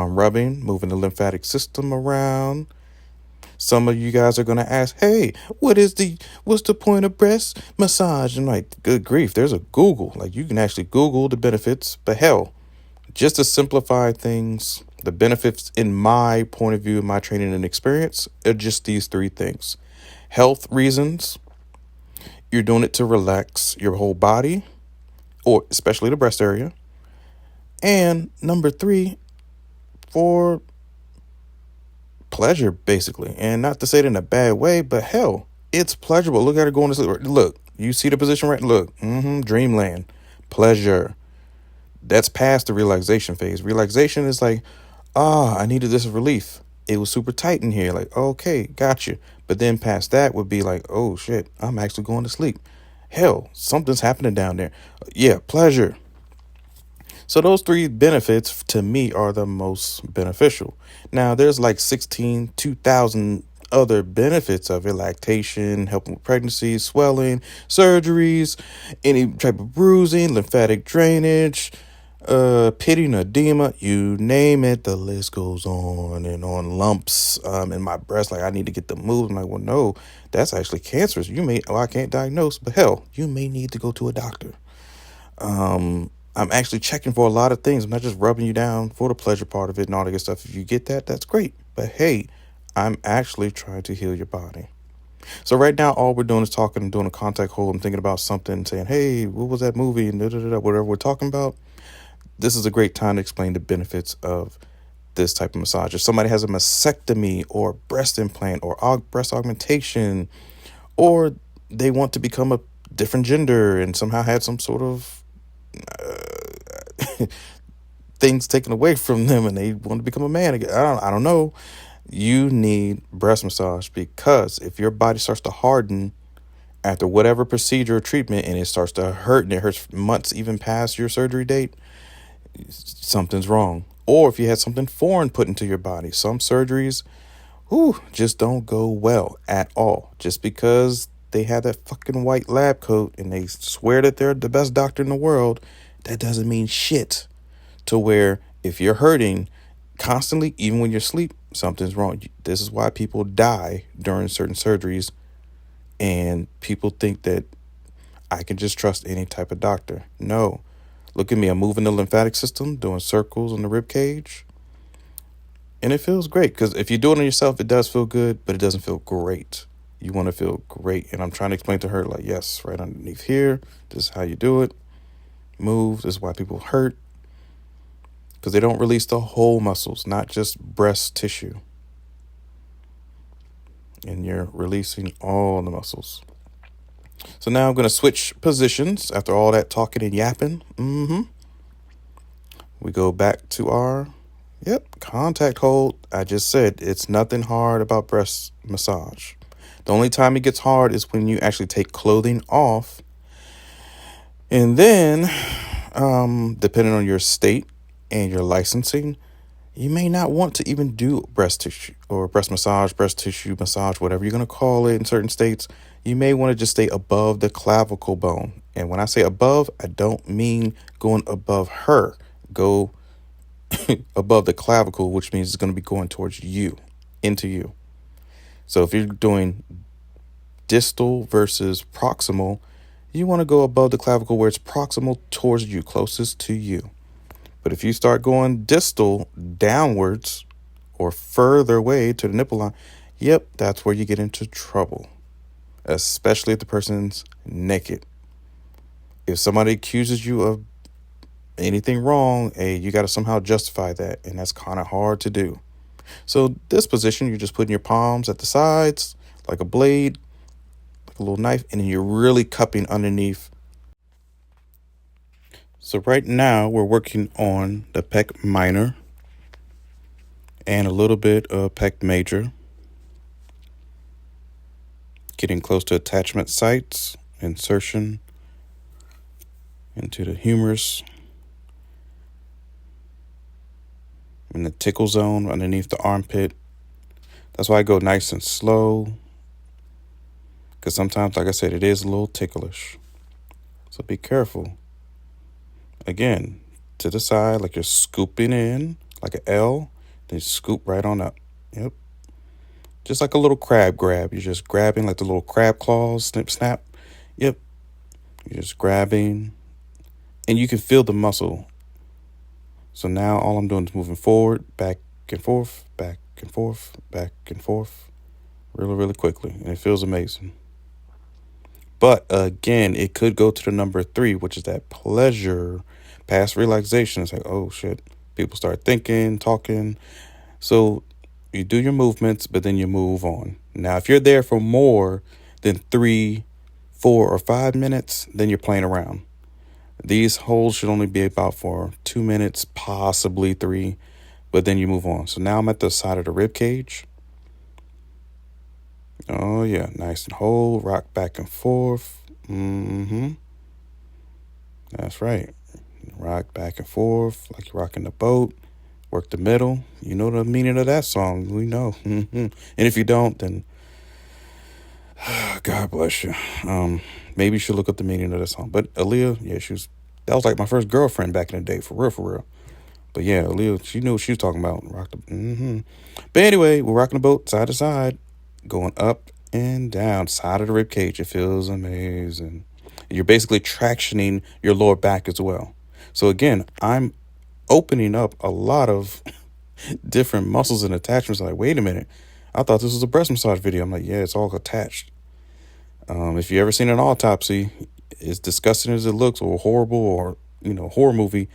why I'm rubbing, moving the lymphatic system around. Some of you guys are gonna ask, "Hey, what's the point of breast massage?" I'm like, "Good grief, there's a Google. Like you can actually Google the benefits." But hell, just to simplify things, the benefits in my point of view, in my training and experience, are just these three things: health reasons, you're doing it to relax your whole body, or especially the breast area, and number three, for pleasure, basically. And not to say it in a bad way, but hell, it's pleasurable. Look at her going to sleep. Look, you see the position right? Look, dreamland, pleasure. That's past the relaxation phase. Relaxation is like, I needed this relief. It was super tight in here. Like, okay, gotcha. But then past that would be like, oh shit, I'm actually going to sleep. Hell, something's happening down there. Yeah, pleasure. So those three benefits to me are the most beneficial. Now there's like 2,000 other benefits of it: lactation, helping with pregnancy, swelling, surgeries, any type of bruising, lymphatic drainage, pitting, edema, you name it. The list goes on and on. Lumps in my breast, like I need to get them moved. I'm like, well, no, that's actually cancerous. I can't diagnose, but hell, you may need to go to a doctor. I'm actually checking for a lot of things. I'm not just rubbing you down for the pleasure part of it and all that good stuff. If you get that, that's great. But hey, I'm actually trying to heal your body. So right now, all we're doing is talking and doing a contact hold. I'm thinking about something, saying, hey, what was that movie? And whatever we're talking about. This is a great time to explain the benefits of this type of massage. If somebody has a mastectomy or breast implant or breast augmentation, or they want to become a different gender and somehow had some sort of things taken away from them and they want to become a man again. I don't know. You need breast massage, because if your body starts to harden after whatever procedure or treatment and it starts to hurt, and it hurts months even past your surgery date, something's wrong. Or if you had something foreign put into your body, some surgeries just don't go well at all. Just because they have that fucking white lab coat and they swear that they're the best doctor in the world, that doesn't mean shit. To where if you're hurting constantly, even when you're asleep, something's wrong. This is why people die during certain surgeries, and people think that I can just trust any type of doctor. No. Look at me. I'm moving the lymphatic system, doing circles on the rib cage. And it feels great, because if you do it on yourself, it does feel good, but it doesn't feel great. You want to feel great. And I'm trying to explain to her, like, yes, right underneath here, this is how you do it. Move. This is why people hurt, because they don't release the whole muscles, not just breast tissue. And you're releasing all the muscles. So now I'm going to switch positions after all that talking and yapping. We go back to our contact hold. I just said it's nothing hard about breast massage. The only time it gets hard is when you actually take clothing off. And then, depending on your state and your licensing, you may not want to even do breast tissue or breast massage, breast tissue massage, whatever you're going to call it in certain states. You may want to just stay above the clavicle bone. And when I say above, I don't mean going above her. Go above the clavicle, which means it's going to be going towards you, into you. So if you're doing distal versus proximal, you want to go above the clavicle where it's proximal towards you, closest to you. But if you start going distal downwards or further away to the nipple line, that's where you get into trouble, especially if the person's naked. If somebody accuses you of anything wrong, you got to somehow justify that, and that's kind of hard to do. So this position, you're just putting your palms at the sides like a blade, like a little knife, and then you're really cupping underneath. So right now we're working on the pec minor and a little bit of pec major, getting close to attachment sites, insertion into the humerus, in the tickle zone underneath the armpit. That's why I go nice and slow, because sometimes, like I said, it is a little ticklish. So be careful. Again, to the side, like you're scooping in, like an L, then scoop right on up. Yep. Just like a little crab grab. You're just grabbing like the little crab claws, snip, snap. Yep. You're just grabbing, and you can feel the muscle. So now all I'm doing is moving forward, back and forth, back and forth, back and forth, really, really quickly. And it feels amazing. But again, it could go to the number 3, which is that pleasure, past relaxation. It's like, oh shit. People start thinking, talking. So you do your movements, but then you move on. Now, if you're there for more than 3, 4, or 5 minutes, then you're playing around. These holds should only be about for 2 minutes, possibly 3, but then you move on. So now I'm at the side of the rib cage. Oh yeah, nice and hold, rock back and forth. That's right. Rock back and forth like you're rocking the boat. Work the middle. You know the meaning of that song. We know. And if you don't, then God bless you. Maybe you should look up the meaning of that song. But Aaliyah, yeah, that was like my first girlfriend back in the day, for real, for real. But yeah, Aaliyah, she knew what she was talking about. But anyway, we're rocking the boat side to side, going up and down, side of the rib cage. It feels amazing. You're basically tractioning your lower back as well. So again, I'm opening up a lot of different muscles and attachments. Like, wait a minute, I thought this was a breast massage video. I'm like, yeah, it's all attached. If you ever seen an autopsy, as disgusting as it looks, or horrible, or horror movie,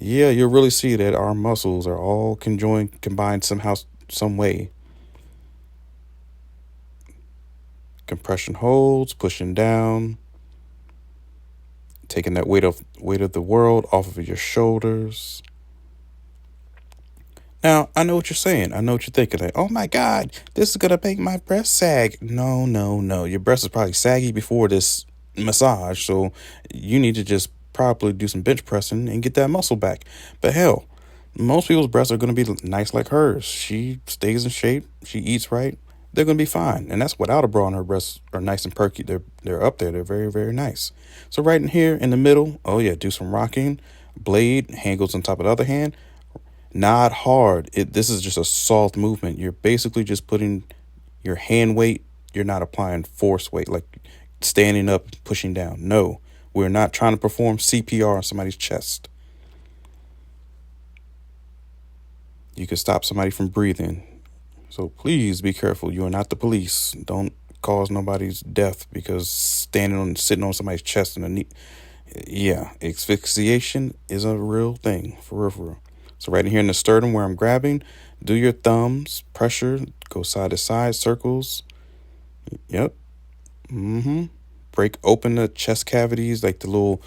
yeah, you'll really see that our muscles are all combined somehow, some way. Compression holds, pushing down, taking that weight of the world off of your shoulders. Now, I know what you're saying. I know what you're thinking. Like, oh my God, this is going to make my breast sag. No, no, no. Your breast is probably saggy before this massage. So you need to just probably do some bench pressing and get that muscle back. But hell, most people's breasts are going to be nice like hers. She stays in shape. She eats right. They're going to be fine. And that's without a bra, and her breasts are nice and perky. They're up there. They're very, very nice. So right in here in the middle, oh yeah, do some rocking. Blade, hand goes on top of the other hand. Not hard. This is just a soft movement. You're basically just putting your hand weight. You're not applying force weight, like standing up, pushing down. No, we're not trying to perform CPR on somebody's chest. You can stop somebody from breathing. So please be careful. You are not the police. Don't cause nobody's death because sitting on somebody's chest and a knee. Yeah, asphyxiation is a real thing, for real, for real. So right in here in the sternum where I'm grabbing, do your thumbs, pressure, go side to side, circles. Yep. Break open the chest cavities, like the little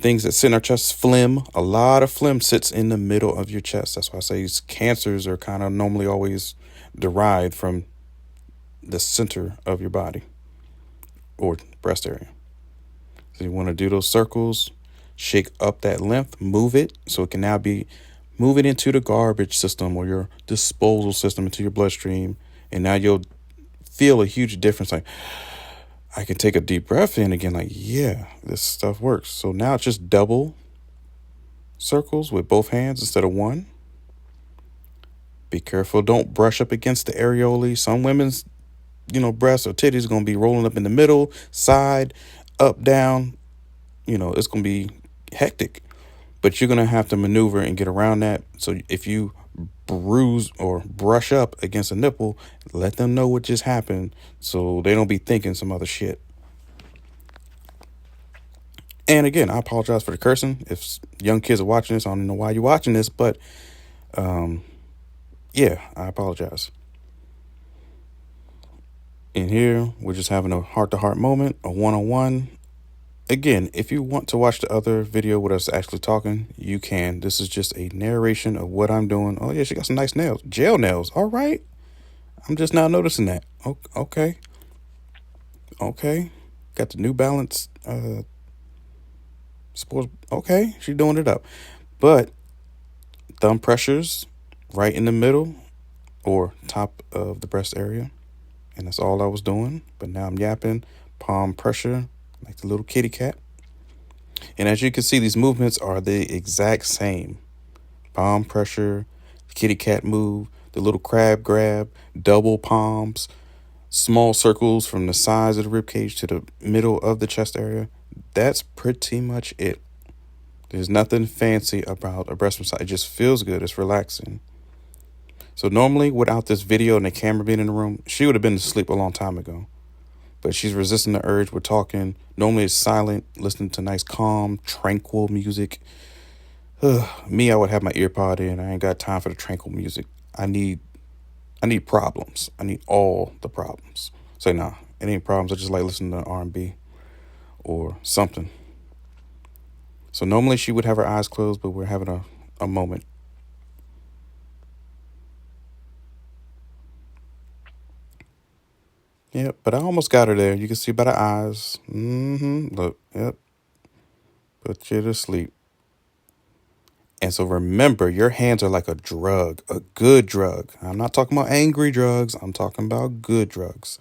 things that sit in our chest. Phlegm. A lot of phlegm sits in the middle of your chest. That's why I say cancers are kind of normally always derived from the center of your body or breast area. So you want to do those circles, shake up that lymph, move it so it can now be move it into the garbage system or your disposal system, into your bloodstream. And now you'll feel a huge difference. Like, I can take a deep breath in again. Like, yeah, this stuff works. So now it's just double circles with both hands instead of one. Be careful. Don't brush up against the areola. Some women's, breasts or titties are going to be rolling up in the middle, side, up, down. It's going to be hectic. But you're going to have to maneuver and get around that. So if you bruise or brush up against a nipple, let them know what just happened so they don't be thinking some other shit. And again, I apologize for the cursing. If young kids are watching this, I don't know why you're watching this, but yeah, I apologize. In here, we're just having a heart-to-heart moment, a one-on-one. Again, if you want to watch the other video with us actually talking, you can. This is just a narration of what I'm doing. Oh, yeah, she got some nice nails. Gel nails. All right. I'm just now noticing that. Okay. Got the New Balance sports. Okay, she's doing it up. But thumb pressures right in the middle or top of the breast area. And that's all I was doing. But now I'm yapping. Palm pressure like the little kitty cat. And as you can see, these movements are the exact same. Palm pressure, kitty cat move, the little crab grab, double palms, small circles from the sides of the rib cage to the middle of the chest area. That's pretty much it. There's nothing fancy about a breast massage. It just feels good. It's relaxing. So normally, without this video and the camera being in the room, she would have been asleep a long time ago. But she's resisting the urge. We're talking. Normally it's silent, listening to nice, calm, tranquil music. Me, I would have my ear pod in. I ain't got time for the tranquil music. I need problems. I need all the problems. Say nah, it ain't problems. I just like listening to R&B or something. So normally she would have her eyes closed, but we're having a moment. Yep, but I almost got her there. You can see by the eyes. Look, yep. Put you to sleep. And so remember, your hands are like a drug, a good drug. I'm not talking about angry drugs. I'm talking about good drugs.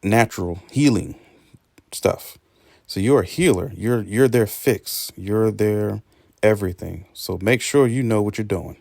Natural healing stuff. So you're a healer. You're their fix. You're their everything. So make sure you know what you're doing.